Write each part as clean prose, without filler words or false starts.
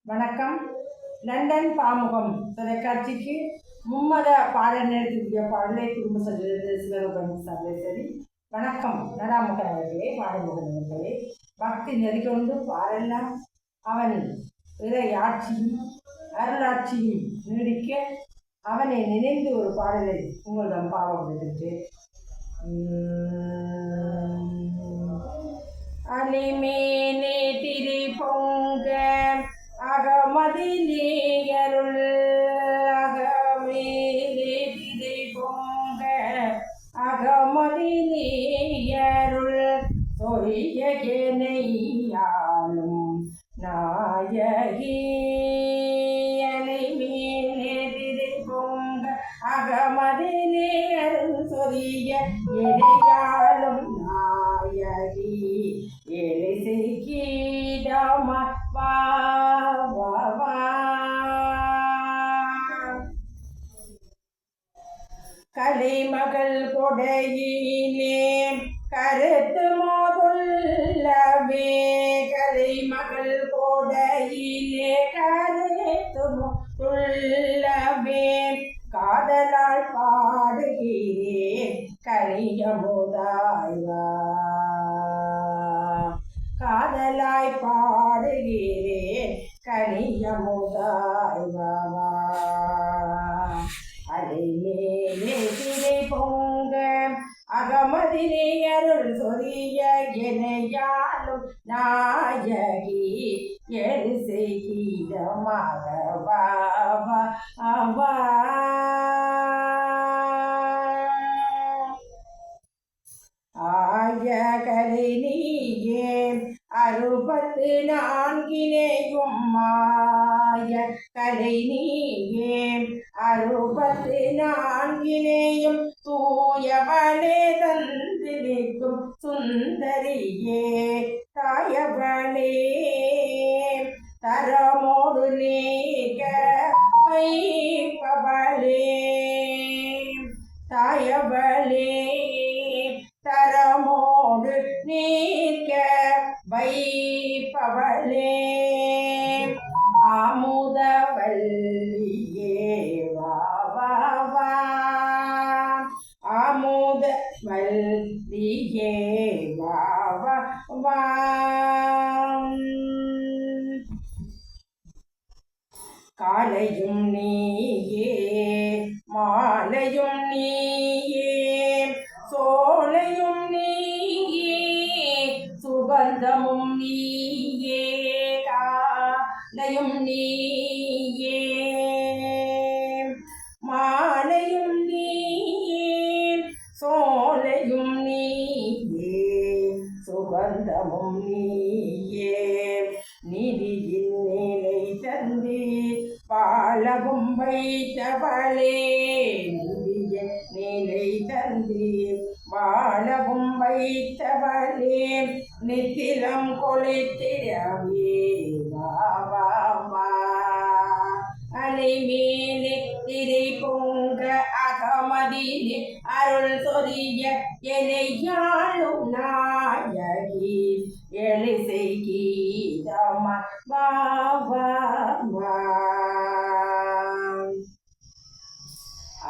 வணக்கம். லண்டன் பாமுகம் தொலைக்காட்சிக்கு மும்மத பாடல் நிறுத்திய பாடலை திரும்ப சொல்கிறது சிவகோபன் சரி. வணக்கம் நடாமுகன் அவர்களே, பாடமுகன் அவர்களே. பக்தி நெறிகொண்டு பாடெல்லாம் அவன் இறை ஆட்சியும் அருளாட்சியும் நீடிக்க அவனை நினைந்து ஒரு பாடலை உங்களிடம் பாவம் எடுத்து அலிமேனே திரி பொங்க அகமதிலே அருள் அகமேலே திரி பொங்க அகமதிலே அருள் சொரியகனையாலும் நாயகி அலிமேனே திரி பொங்க அகமதிலே அருள் சொரிய எனையாலும் நாயகி கலைமகள் கொடையிலே கருத்து மோதுள்ளவே கலைமகள் கொடையிலே கருத்து மோதுள்ளவே காதலால் பாடுகிறேன் கலியமுதாய்வா காதலாய் பாடுகிறேன் கலியமுதாய்வா அலைமேலே திரை பொங்க அகமதிலே அருள் சொரிய எனையாலும் நாயகி எழு செய்தமாக அவா ஆய கலை நீயே 64 மாய கலை நீயே 64 தூயவளே தந்திருக்கும் சுந்தரியே தாயவளே தரமோடு நீக்க வைப்பவளே தாயவளே தரமோடு நீக்க வைப்பவளே அமுதவல்லியே வா அமுதவல்லியே வா காலையும் நீயே மாலையும் நீயே சோலையும் நீயே சுகந்தமும் நீயே காலையும் நீயே மாலையும் நீயே சோலையும் நீயே சுகந்தமும் நீயே நிதியின் நிலை தந்தி வாழவும் வைத்தவளே நிதியின் நிலை தந்தி வாழவும் வைத்தவளே நித்திலம் கொளித்திடவே வா அலைமேலே திரை பொங்க அகமதிலே அருள் சொரிய எனையாளும் நாயகி எழு செய்தமா வா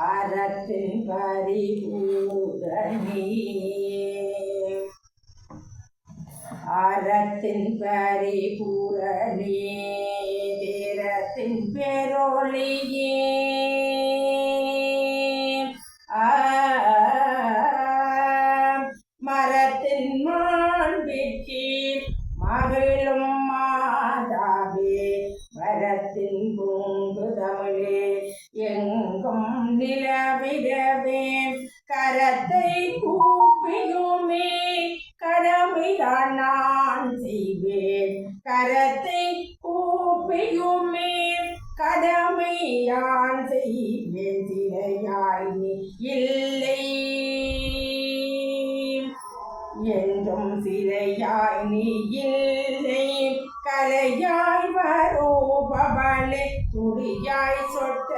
அறத்தின் பரிபூரணி அறத்தின் பரிபூரணி வீரத்தின் பேரொழியே மரத்தின் மாண்பிற்கு மகிழும் மாதாவே வரத்தின் பூங்கு தமிழே எங்கும் நிலவிடவே கரத்தை கூப்பியுமே கடமைதான் நான் செய்வேன் கரத்தை கூப்பியுமே கடமையான் செய்வேன் சிலையாய் நீ இல்லை என்றும் சிலையாய் நீ இல்லை கலையாய் வருபவளே துடியாய் சொட்ட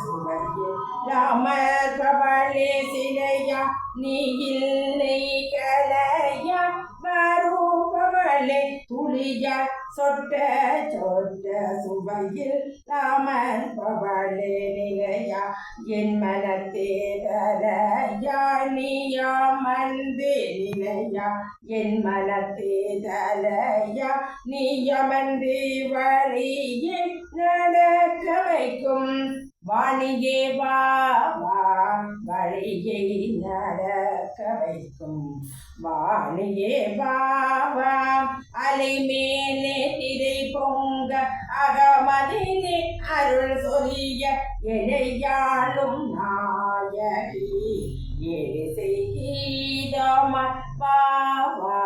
சுவையில் அமர்பவளே சிலையா நீ இல்லை கலையாய் வருபவளே துளியாய் சொட்ட சொட்ட சுவையில் ராமன் பவளே நிலையா என் மனத்தே தலையா நீயாமந்தே நிலையா என் மனத்தே தலையா நீயமந்தே வழியில் நடக்க வைக்கும் வாணியே வா வா வழியை நடக்க வைக்கும் வாணியே வா வா அலை மேலே திரை பொங்க அகமதிலே அருள் சொரிய இணையாளும் நாயகி ஏசை கீதம வா வா